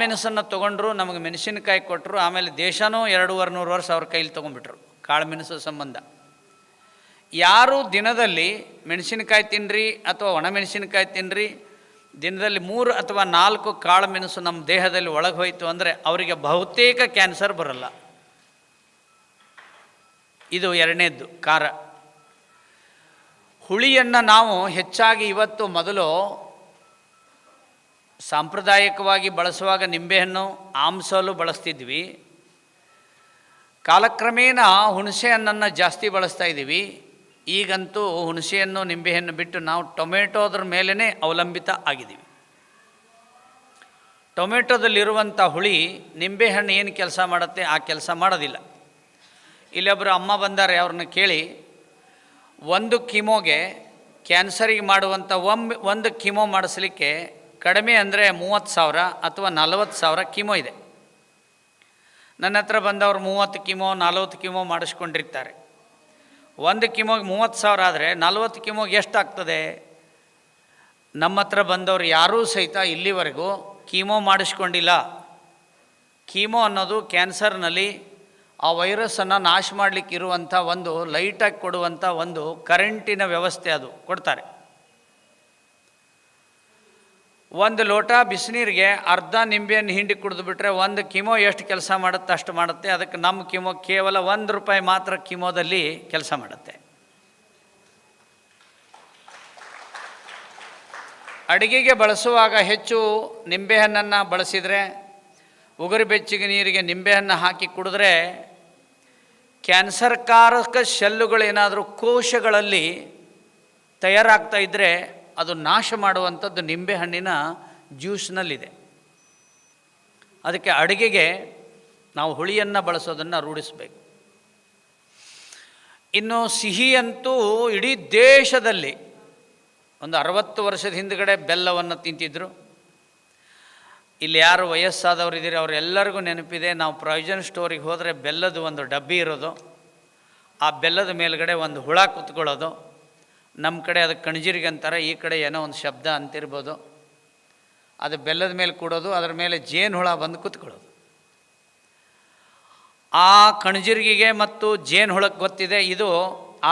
ಮೆಣಸನ್ನು ತೊಗೊಂಡ್ರು, ನಮಗೆ ಮೆಣಸಿನಕಾಯಿ ಕೊಟ್ಟರು, ಆಮೇಲೆ ದೇಶನೂ 200-300 ವರ್ಷ ಅವ್ರ ಕೈಲಿ ತೊಗೊಂಡ್ಬಿಟ್ರು ಕಾಳು ಮೆಣಸು ಸಂಬಂಧ. ಯಾರು ದಿನದಲ್ಲಿ ಮೆಣಸಿನಕಾಯಿ ತಿನ್ನಿರಿ ಅಥವಾ ಒಣಮೆಣಸಿನಕಾಯಿ ತಿನ್ನಿರಿ, ದಿನದಲ್ಲಿ 3 ಅಥವಾ 4 ಕಾಳು ಮೆಣಸು ನಮ್ಮ ದೇಹದಲ್ಲಿ ಒಳಗೆ ಹೋಯಿತು ಅಂದರೆ ಅವರಿಗೆ ಬಹುತೇಕ ಕ್ಯಾನ್ಸರ್ ಬರಲ್ಲ. ಇದು ಎರಡನೇದ್ದು. ಖಾರ ಹುಳಿಯನ್ನು ನಾವು ಹೆಚ್ಚಾಗಿ ಇವತ್ತು ಮೊದಲು ಸಾಂಪ್ರದಾಯಿಕವಾಗಿ ಬಳಸುವಾಗ ನಿಂಬೆಹಣ್ಣು ಆಮ್ಸಲು ಬಳಸ್ತಿದ್ವಿ. ಕಾಲಕ್ರಮೇಣ ಹುಣಸೆ ಹಣ್ಣನ್ನು ಜಾಸ್ತಿ ಬಳಸ್ತಾ ಇದ್ದೀವಿ. ಈಗಂತೂ ಹುಣಸೆಹಣ್ಣು ನಿಂಬೆಹಣ್ಣು ಬಿಟ್ಟು ನಾವು ಟೊಮೆಟೋದ್ರ ಮೇಲೇ ಅವಲಂಬಿತ ಆಗಿದ್ದೀವಿ. ಟೊಮೆಟೊದಲ್ಲಿರುವಂಥ ಹುಳಿ ನಿಂಬೆಹಣ್ಣು ಏನು ಕೆಲಸ ಮಾಡುತ್ತೆ ಆ ಕೆಲಸ ಮಾಡೋದಿಲ್ಲ. ಇಲ್ಲೊಬ್ಬರು ಅಮ್ಮ ಬಂದಾರೆ, ಅವ್ರನ್ನ ಕೇಳಿ, 1 ಕಿಮೋಗೆ ಕ್ಯಾನ್ಸರಿಗೆ ಮಾಡುವಂಥ ಒಂದು ಕಿಮೋ ಮಾಡಿಸ್ಲಿಕ್ಕೆ ಕಡಿಮೆ ಅಂದರೆ 30,000 ಅಥವಾ 40,000 ಕಿಮೋ ಇದೆ. ನನ್ನ ಹತ್ರ ಬಂದವರು 30 ಕಿಮೋ 40 ಕಿಮೋ ಮಾಡಿಸ್ಕೊಂಡಿರ್ತಾರೆ. 1 ಕಿಮೋಗೆ 30,000 ಆದರೆ 40 ಕಿಮೋಗೆ ಎಷ್ಟಾಗ್ತದೆ? ನಮ್ಮ ಹತ್ರ ಬಂದವರು ಯಾರೂ ಸಹಿತ ಇಲ್ಲಿವರೆಗೂ ಕೀಮೋ ಮಾಡಿಸ್ಕೊಂಡಿಲ್ಲ. ಕೀಮೋ ಅನ್ನೋದು ಕ್ಯಾನ್ಸರ್ನಲ್ಲಿ ಆ ವೈರಸ್ಸನ್ನು ನಾಶ ಮಾಡಲಿಕ್ಕೆ ಇರುವಂಥ ಒಂದು ಲೈಟಾಗಿ ಕೊಡುವಂಥ ಒಂದು ಕರೆಂಟಿನ ವ್ಯವಸ್ಥೆ, ಅದು ಕೊಡ್ತಾರೆ. 1 ಲೋಟ ಬಿಸಿನೀರಿಗೆ ಅರ್ಧ ನಿಂಬೆಯನ್ನು ಹಿಂಡಿ ಕುಡಿದು ಬಿಟ್ಟರೆ 1 ಕಿಮೋ ಎಷ್ಟು ಕೆಲಸ ಮಾಡುತ್ತೆ ಅಷ್ಟು ಮಾಡುತ್ತೆ. ಅದಕ್ಕೆ ನಮ್ಮ ಕಿಮೋ ಕೇವಲ ₹1 ಮಾತ್ರ ಕಿಮೋದಲ್ಲಿ ಕೆಲಸ ಮಾಡುತ್ತೆ. ಅಡುಗೆಗೆ ಬಳಸುವಾಗ ಹೆಚ್ಚು ನಿಂಬೆಹಣ್ಣನ್ನು ಬಳಸಿದರೆ, ಉಗುರು ಬೆಚ್ಚಗೆ ನೀರಿಗೆ ನಿಂಬೆಹಣ್ಣು ಹಾಕಿ ಕುಡಿದ್ರೆ ಕ್ಯಾನ್ಸರ್ಕಾರಕ ಸೆಲ್ಲುಗಳೇನಾದರೂ ಕೋಶಗಳಲ್ಲಿ ತಯಾರಾಗ್ತಾ ಇದ್ದರೆ ಅದು ನಾಶ ಮಾಡುವಂಥದ್ದು ನಿಂಬೆಹಣ್ಣಿನ ಜ್ಯೂಸ್ನಲ್ಲಿದೆ. ಅದಕ್ಕೆ ಅಡುಗೆಗೆ ನಾವು ಹುಳಿಯನ್ನು ಬಳಸೋದನ್ನು ರೂಢಿಸಬೇಕು. ಇನ್ನು ಸಿಹಿಯಂತೂ ಇಡೀ ದೇಶದಲ್ಲಿ ಒಂದು 60 ವರ್ಷದ ಹಿಂದುಗಡೆ ಬೆಲ್ಲವನ್ನು ತಿಂತಿದ್ರು. ಇಲ್ಲಿ ಯಾರು ವಯಸ್ಸಾದವರು ಇದ್ದೀರಿ ಅವರೆಲ್ಲರಿಗೂ ನೆನಪಿದೆ, ನಾವು ಪ್ರಾವಿಷನ್ ಸ್ಟೋರಿಗೆ ಹೋದರೆ ಬೆಲ್ಲದ ಒಂದು ಡಬ್ಬಿ ಇರೋದು, ಆ ಬೆಲ್ಲದ ಮೇಲ್ಗಡೆ ಒಂದು ಹುಳ ಕುತ್ಕೊಳ್ಳೋದು. ನಮ್ಮ ಕಡೆ ಅದು ಕಣಜಿರಿಗೆ ಅಂತಾರೆ, ಈ ಕಡೆ ಏನೋ ಒಂದು ಶಬ್ದ ಅಂತಿರ್ಬೋದು. ಅದು ಬೆಲ್ಲದ ಮೇಲೆ ಕೂಡೋದು, ಅದರ ಮೇಲೆ ಜೇನು ಹುಳ ಬಂದು ಕುತ್ಕೊಳ್ಳೋದು. ಆ ಕಣಜಿರಿಗೆಗೆ ಮತ್ತು ಜೇನು ಹುಳಕ್ಕೆ ಗೊತ್ತಿದೆ ಇದು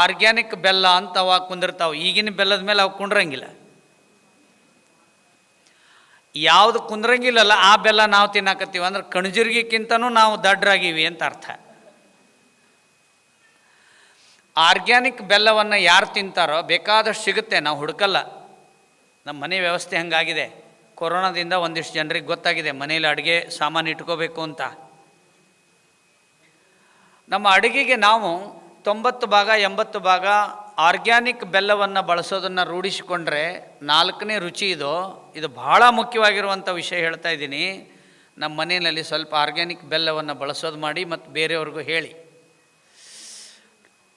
ಆರ್ಗ್ಯಾನಿಕ್ ಬೆಲ್ಲ ಅಂತ ಅವಾಗ ಕುಂದಿರ್ತಾವೆ. ಈಗಿನ ಬೆಲ್ಲದ ಮೇಲೆ ಅವು ಕುಂಡ್ರಂಗಿಲ್ಲ. ಯಾವುದು ಕುಂದ್ರಂಗಿಲ್ಲಲ್ಲ ಆ ಬೆಲ್ಲ ನಾವು ತಿನ್ನಾಕತ್ತೀವಿ ಅಂದ್ರೆ ಕಣಜಿರ್ಗಿಕ್ಕಿಂತನೂ ನಾವು ದಡ್ಡರಾಗೀವಿ ಅಂತ ಅರ್ಥ. ಆರ್ಗ್ಯಾನಿಕ್ ಬೆಲ್ಲವನ್ನು ಯಾರು ತಿಂತಾರೋ ಬೇಕಾದಷ್ಟು ಸಿಗುತ್ತೆ, ನಾವು ಹುಡುಕಲ್ಲ. ನಮ್ಮ ಮನೆ ವ್ಯವಸ್ಥೆ ಹಂಗಾಗಿದೆ. ಕೊರೋನಾದಿಂದ ಒಂದಿಷ್ಟು ಜನರಿಗೆ ಗೊತ್ತಾಗಿದೆ ಮನೇಲಿ ಅಡುಗೆ ಸಾಮಾನು ಇಟ್ಕೋಬೇಕು ಅಂತ. ನಮ್ಮ ಅಡುಗೆಗೆ ನಾವು 90 ಭಾಗ 80 ಭಾಗ ಆರ್ಗ್ಯಾನಿಕ್ ಬೆಲ್ಲವನ್ನು ಬಳಸೋದನ್ನು ರೂಢಿಸಿಕೊಂಡ್ರೆ 4ನೇ ರುಚಿ ಇದು ಭಾಳ ಮುಖ್ಯವಾಗಿರುವಂಥ ವಿಷಯ ಹೇಳ್ತಾ ಇದ್ದೀನಿ. ನಮ್ಮ ಮನೆಯಲ್ಲಿ ಸ್ವಲ್ಪ ಆರ್ಗ್ಯಾನಿಕ್ ಬೆಲ್ಲವನ್ನು ಬಳಸೋದು ಮಾಡಿ ಮತ್ತು ಬೇರೆಯವ್ರಿಗೂ ಹೇಳಿ.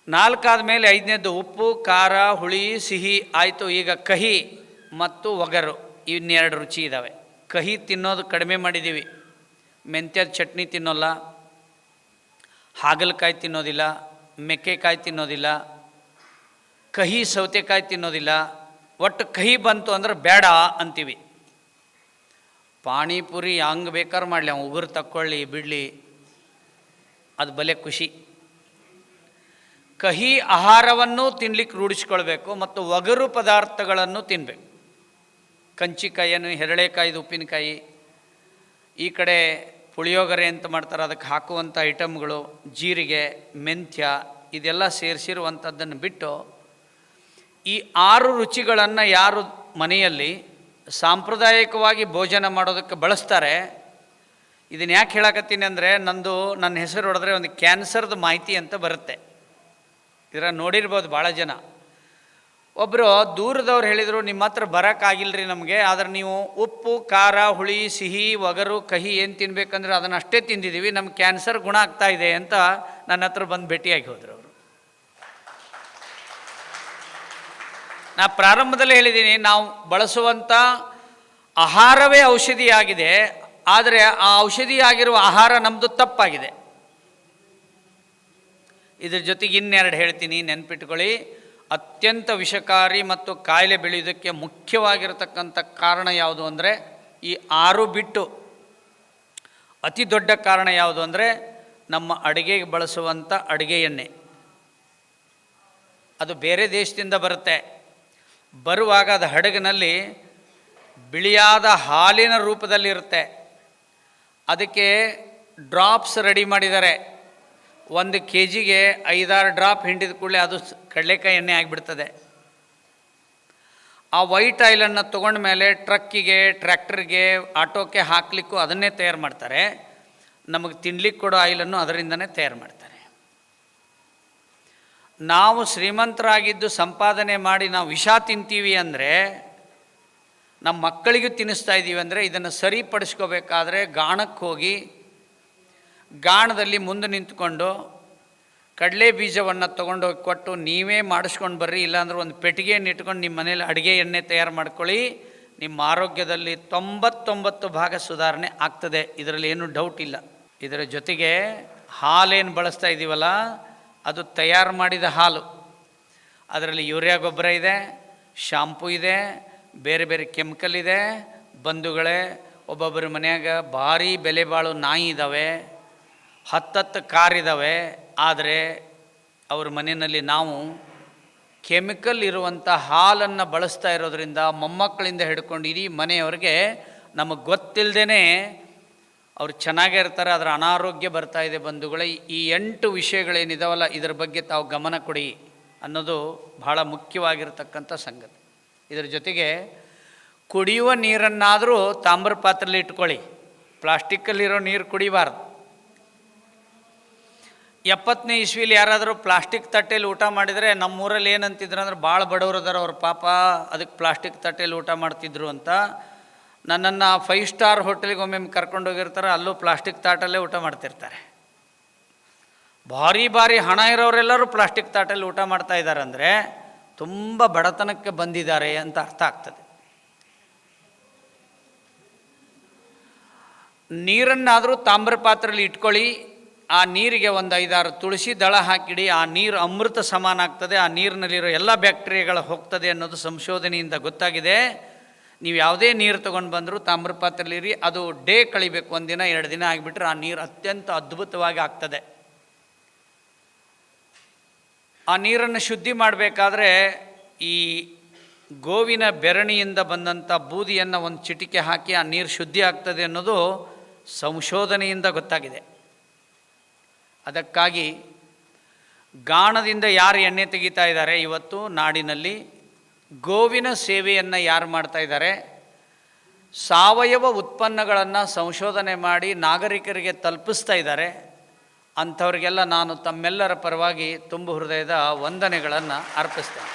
4 ಆದಮೇಲೆ 5ನೇದು ಉಪ್ಪು, ಖಾರ, ಹುಳಿ, ಸಿಹಿ ಆಯಿತು. ಈಗ ಕಹಿ ಮತ್ತು ಒಗರು ಇನ್ನೆರಡು ರುಚಿ ಇದ್ದಾವೆ. ಕಹಿ ತಿನ್ನೋದು ಕಡಿಮೆ ಮಾಡಿದ್ದೀವಿ. ಮೆಂತ್ಯದ ಚಟ್ನಿ ತಿನ್ನೋಲ್ಲ, ಹಾಗಲಕಾಯಿ ತಿನ್ನೋದಿಲ್ಲ, ಮೆಕ್ಕೆಕಾಯಿ ತಿನ್ನೋದಿಲ್ಲ, ಕಹಿ ಸೌತೆಕಾಯಿ ತಿನ್ನೋದಿಲ್ಲ. ಒಟ್ಟು ಕಹಿ ಬಂತು ಅಂದ್ರೆ ಬೇಡ ಅಂತೀವಿ. ಪಾನಿಪುರಿ ಹಂಗೆ ಬೇಕಾದ್ರೆ ಮಾಡಲಿ, ಅವ್ನು ಉಗುರು ತಕ್ಕೊಳ್ಳಿ ಬಿಡಲಿ, ಅದು ಬಲೆ ಖುಷಿ. ಕಹಿ ಆಹಾರವನ್ನು ತಿನ್ಲಿಕ್ಕೆ ರೂಢಿಸ್ಕೊಳ್ಬೇಕು ಮತ್ತು ಒಗರು ಪದಾರ್ಥಗಳನ್ನು ತಿನ್ನಬೇಕು. ಕಂಚಿಕಾಯಿಯನ್ನು, ಹೆರಳೆಕಾಯಿದು ಉಪ್ಪಿನಕಾಯಿ, ಈ ಕಡೆ ಪುಳಿಯೋಗರೆ ಅಂತ ಮಾಡ್ತಾರೆ, ಅದಕ್ಕೆ ಹಾಕುವಂಥ ಐಟಮ್ಗಳು, ಜೀರಿಗೆ, ಮೆಂತ್ಯ, ಇದೆಲ್ಲ ಸೇರಿಸಿರುವಂಥದ್ದನ್ನು ಬಿಟ್ಟು ಈ 6 ರುಚಿಗಳನ್ನು ಯಾರು ಮನೆಯಲ್ಲಿ ಸಾಂಪ್ರದಾಯಿಕವಾಗಿ ಭೋಜನ ಮಾಡೋದಕ್ಕೆ ಬಳಸ್ತಾರೆ. ಇದನ್ನು ಯಾಕೆ ಹೇಳಕತ್ತೀನಿ ಅಂದರೆ, ನನ್ನ ಹೆಸರು ಹೊಡೆದ್ರೆ ಒಂದು ಕ್ಯಾನ್ಸರ್ದು ಮಾಹಿತಿ ಅಂತ ಬರುತ್ತೆ. ಇದರ ನೋಡಿರ್ಬೋದು ಭಾಳ ಜನ. ಒಬ್ಬರು ದೂರದವ್ರು ಹೇಳಿದರು, ನಿಮ್ಮ ಹತ್ರ ಬರೋಕ್ಕಾಗಿಲ್ಲರಿ ನಮಗೆ, ಆದರೆ ನೀವು ಉಪ್ಪು, ಖಾರ, ಹುಳಿ, ಸಿಹಿ, ಒಗರು, ಕಹಿ ಏನು ತಿನ್ಬೇಕಂದ್ರೆ ಅದನ್ನು ಅಷ್ಟೇ ತಿಂದಿದ್ದೀವಿ, ನಮ್ಗೆ ಕ್ಯಾನ್ಸರ್ ಗುಣ ಆಗ್ತಾ ಇದೆ ಅಂತ ನನ್ನ ಹತ್ರ ಬಂದು ಭೇಟಿಯಾಗಿ ಹೋದರು ಅವರು. ನಾ ಪ್ರಾರಂಭದಲ್ಲೇ ಹೇಳಿದ್ದೀನಿ, ನಾವು ಬಳಸುವಂಥ ಆಹಾರವೇ ಔಷಧಿಯಾಗಿದೆ, ಆದರೆ ಆ ಔಷಧಿಯಾಗಿರುವ ಆಹಾರ ನಮ್ಮದು ತಪ್ಪಾಗಿದೆ. ಇದ್ರ ಜೊತೆಗೆ ಇನ್ನೆರಡು ಹೇಳ್ತೀನಿ, ನೆನ್ಪಿಟ್ಕೊಳ್ಳಿ. ಅತ್ಯಂತ ವಿಷಕಾರಿ ಮತ್ತು ಕಾಯಿಲೆ ಬೆಳೆಯೋದಕ್ಕೆ ಮುಖ್ಯವಾಗಿರತಕ್ಕಂಥ ಕಾರಣ ಯಾವುದು ಅಂದರೆ ಈ 6 ಬಿಟ್ಟು ಅತಿ ದೊಡ್ಡ ಕಾರಣ ಯಾವುದು ಅಂದರೆ ನಮ್ಮ ಅಡುಗೆಗೆ ಬಳಸುವಂಥ ಅಡುಗೆ ಎಣ್ಣೆ. ಅದು ಬೇರೆ ದೇಶದಿಂದ ಬರುತ್ತೆ. ಬರುವಾಗ ಅದು ಹಡಗಿನಲ್ಲಿ ಬಿಳಿಯಾದ ಹಾಲಿನ ರೂಪದಲ್ಲಿರುತ್ತೆ. ಅದಕ್ಕೆ ಡ್ರಾಪ್ಸ್ ರೆಡಿ ಮಾಡಿದ್ದಾರೆ. 1 kgಗೆ 5-6 ಡ್ರಾಪ್ ಹಿಂಡಿದ ಕೂಡಲೇ ಅದು ಕಡಲೆಕಾಯಿ ಎಣ್ಣೆ ಆಗಿಬಿಡ್ತದೆ. ಆ ವೈಟ್ ಆಯಿಲನ್ನು ತೊಗೊಂಡ ಮೇಲೆ ಟ್ರಕ್ಕಿಗೆ, ಟ್ರ್ಯಾಕ್ಟರ್ಗೆ, ಆಟೋಕ್ಕೆ ಹಾಕಲಿಕ್ಕೂ ಅದನ್ನೇ ತಯಾರು ಮಾಡ್ತಾರೆ. ನಮಗೆ ತಿನ್ಲಿಕ್ಕೆ ಕೊಡೋ ಆಯಿಲನ್ನು ಅದರಿಂದನೇ ತಯಾರು ಮಾಡ್ತಾರೆ. ನಾವು ಶ್ರೀಮಂತರಾಗಿದ್ದು ಸಂಪಾದನೆ ಮಾಡಿ ನಾವು ವಿಷ ತಿಂತೀವಿ ಅಂದರೆ, ನಮ್ಮ ಮಕ್ಕಳಿಗೂ ತಿನ್ನಿಸ್ತಾ ಇದ್ದೀವಿ ಅಂದರೆ, ಇದನ್ನು ಸರಿಪಡಿಸ್ಕೋಬೇಕಾದ್ರೆ ಗಾಣಕ್ಕೆ ಹೋಗಿ ಗಾಣದಲ್ಲಿ ಮುಂದೆ ನಿಂತ್ಕೊಂಡು ಕಡಲೆ ಬೀಜವನ್ನು ತೊಗೊಂಡೋಗಿ ಕೊಟ್ಟು ನೀವೇ ಮಾಡಿಸ್ಕೊಂಡು ಬರ್ರಿ, ಇಲ್ಲಾಂದ್ರೆ ಒಂದು ಪೆಟ್ಟಿಗೆಯನ್ನು ಇಟ್ಕೊಂಡು ನಿಮ್ಮ ಮನೇಲಿ ಅಡುಗೆ ಎಣ್ಣೆ ತಯಾರು ಮಾಡ್ಕೊಳ್ಳಿ. ನಿಮ್ಮ ಆರೋಗ್ಯದಲ್ಲಿ 99 ಭಾಗ ಸುಧಾರಣೆ ಆಗ್ತದೆ. ಇದರಲ್ಲಿ ಏನೂ ಡೌಟ್ ಇಲ್ಲ. ಇದರ ಜೊತೆಗೆ ಹಾಲೇನು ಬಳಸ್ತಾ ಇದ್ದೀವಲ್ಲ, ಅದು ತಯಾರು ಮಾಡಿದ ಹಾಲು. ಅದರಲ್ಲಿ ಯೂರಿಯಾ ಗೊಬ್ಬರ ಇದೆ, ಶಾಂಪೂ ಇದೆ, ಬೇರೆ ಬೇರೆ ಕೆಮಿಕಲ್ ಇದೆ. ಬಂಧುಗಳೇ, ಒಬ್ಬೊಬ್ಬರ ಮನೆಯಾಗ ಭಾರಿ ಬೆಲೆ ಬಾಳು ನಾಯಿ ಇದ್ದಾವೆ, 10 ಕಾರಿದ್ದಾವೆ. ಆದರೆ ಅವ್ರ ಮನೆಯಲ್ಲಿ ನಾವು ಕೆಮಿಕಲ್ ಇರುವಂಥ ಹಾಲನ್ನು ಬಳಸ್ತಾ ಇರೋದರಿಂದ ಮೊಮ್ಮಕ್ಕಳಿಂದ ಹಿಡ್ಕೊಂಡು ಇಡೀ ಮನೆಯವ್ರಿಗೆ ನಮಗೆ ಗೊತ್ತಿಲ್ಲದೇ ಅವ್ರು ಚೆನ್ನಾಗೇ ಇರ್ತಾರೆ, ಅದರ ಅನಾರೋಗ್ಯ ಬರ್ತಾ ಇದೆ. ಬಂಧುಗಳೇ, ಈ 8 ವಿಷಯಗಳೇನಿದಾವಲ್ಲ, ಇದರ ಬಗ್ಗೆ ತಾವು ಗಮನ ಕೊಡಿ ಅನ್ನೋದು ಬಹಳ ಮುಖ್ಯವಾಗಿರ್ತಕ್ಕಂಥ ಸಂಗತಿ. ಇದರ ಜೊತೆಗೆ ಕುಡಿಯುವ ನೀರನ್ನಾದರೂ ತಾಮ್ರ ಪಾತ್ರೆಯಲ್ಲಿ ಇಟ್ಕೊಳ್ಳಿ. ಪ್ಲಾಸ್ಟಿಕ್ಕಲ್ಲಿರೋ ನೀರು ಕುಡಿಬಾರ್ದು. 70ನೇ ಇಸ್ವಿಲಿ ಯಾರಾದರೂ ಪ್ಲಾಸ್ಟಿಕ್ ತಟ್ಟೆಯಲ್ಲಿ ಊಟ ಮಾಡಿದರೆ, ನಮ್ಮೂರಲ್ಲಿ ಏನಂತಿದ್ರು ಅಂದ್ರೆ, ಭಾಳ ಬಡವರು ಅದಾರ ಅವ್ರ ಪಾಪ, ಅದಕ್ಕೆ ಪ್ಲಾಸ್ಟಿಕ್ ತಟ್ಟೆಯಲ್ಲಿ ಊಟ ಮಾಡ್ತಿದ್ರು ಅಂತ. ನನ್ನನ್ನು 5 ಸ್ಟಾರ್ ಹೋಟೆಲಿಗೆ ಒಮ್ಮೆ ಕರ್ಕೊಂಡೋಗಿರ್ತಾರೆ, ಅಲ್ಲೂ ಪ್ಲಾಸ್ಟಿಕ್ ತಾಟಲ್ಲೇ ಊಟ ಮಾಡ್ತಿರ್ತಾರೆ. ಭಾರಿ ಭಾರಿ ಹಣ ಇರೋರೆಲ್ಲರೂ ಪ್ಲಾಸ್ಟಿಕ್ ತಾಟಲ್ಲಿ ಊಟ ಮಾಡ್ತಾ ಇದ್ದಾರೆ ಅಂದರೆ ತುಂಬ ಬಡತನಕ್ಕೆ ಬಂದಿದ್ದಾರೆ ಅಂತ ಅರ್ಥ ಆಗ್ತದೆ. ನೀರನ್ನಾದರೂ ತಾಮ್ರ ಪಾತ್ರೆಯಲ್ಲಿ ಇಟ್ಕೊಳ್ಳಿ. ಆ ನೀರಿಗೆ ಒಂದು 5-6 ತುಳಸಿ ದಳ ಹಾಕಿಡಿ. ಆ ನೀರು ಅಮೃತ ಸಮಾನ ಆಗ್ತದೆ. ಆ ನೀರಿನಲ್ಲಿರೋ ಎಲ್ಲ ಬ್ಯಾಕ್ಟೀರಿಯಾಗಳು ಹೋಗ್ತದೆ ಅನ್ನೋದು ಸಂಶೋಧನೆಯಿಂದ ಗೊತ್ತಾಗಿದೆ. ನೀವು ಯಾವುದೇ ನೀರು ತೊಗೊಂಡು ಬಂದರೂ ತಾಮ್ರ ಪಾತ್ರೆಯಲ್ಲಿರಿ. ಅದು ಡೇ ಕಳಿಬೇಕು, 1 ದಿನ 2 ದಿನ ಆಗಿಬಿಟ್ರೆ ಆ ನೀರು ಅತ್ಯಂತ ಅದ್ಭುತವಾಗಿ ಆಗ್ತದೆ. ಆ ನೀರನ್ನು ಶುದ್ಧಿ ಮಾಡಬೇಕಾದ್ರೆ ಈ ಗೋವಿನ ಬೆರಣಿಯಿಂದ ಬಂದಂಥ ಬೂದಿಯನ್ನು ಒಂದು ಚಿಟಿಕೆ ಹಾಕಿ ಆ ನೀರು ಶುದ್ಧಿ ಆಗ್ತದೆ ಅನ್ನೋದು ಸಂಶೋಧನೆಯಿಂದ ಗೊತ್ತಾಗಿದೆ. ಅದಕ್ಕಾಗಿ ಗಾಣದಿಂದ ಯಾರು ಎಣ್ಣೆ ತೆಗಿತಾ ಇದ್ದಾರೆ, ಇವತ್ತು ನಾಡಿನಲ್ಲಿ ಗೋವಿನ ಸೇವೆಯನ್ನು ಯಾರು ಮಾಡ್ತಾ ಇದ್ದಾರೆ, ಸಾವಯವ ಉತ್ಪನ್ನಗಳನ್ನು ಸಂಶೋಧನೆ ಮಾಡಿ ನಾಗರಿಕರಿಗೆ ತಲುಪಿಸ್ತಾ ಇದ್ದಾರೆ, ಅಂಥವ್ರಿಗೆಲ್ಲ ನಾನು ತಮ್ಮೆಲ್ಲರ ಪರವಾಗಿ ತುಂಬು ಹೃದಯದ ವಂದನೆಗಳನ್ನು ಅರ್ಪಿಸ್ತೇನೆ.